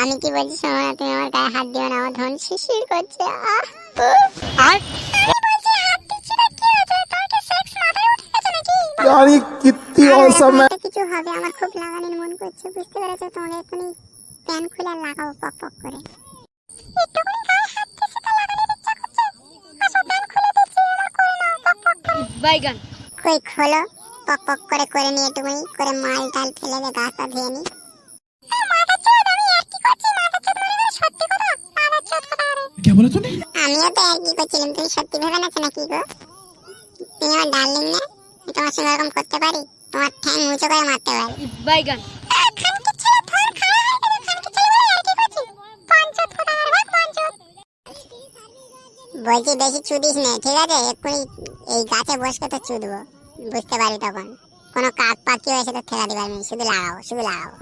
আমি কি বলছি শোনো না, তুমি আমার গায়ে হাত দিও না, আমার ধন শিরশির করছে। আর यार ये कितनी औसम है। কিছু হবে, আমার খুব লাগানোর মন করছে, বুঝতে পেরেছো? তোমাকে এখনই প্যান খুলে লাগাবো পক পক করে। একটুখানি গায়ে হাত দিছি তো লাগানোর ইচ্ছা করছে। আসো প্যান খুলে দিচ্ছি, এবার করে নাও পক পক করে। বাইগান কই খোলো, পক পক করে নিয়ে একটুখানি করে মাল টাল ফেলে দে, গাছটা ধুয়ে নি। क्या बोला तूने? আমিও তো একই করছিলাম, তুমি সত্যি ভেবে নাছো নাকি গো? তুমি আমার ডার্লিং না, আমি তোমার সঙ্গে এরকম করতে পারি? তোমার ঠ্যাং উঁচু করে মারতে পারি। বাইগান বলছি বেশি চুদিস নে, ঠিক আছে? এক্ষুনি এই গাছে বসকে তো চুদবো, বুঝতে পারি তখন। কোনো কাক পাখিও এসে তো ঠেকা দিবার নেই, শুধু লাগাবো শুধু লাগাবো।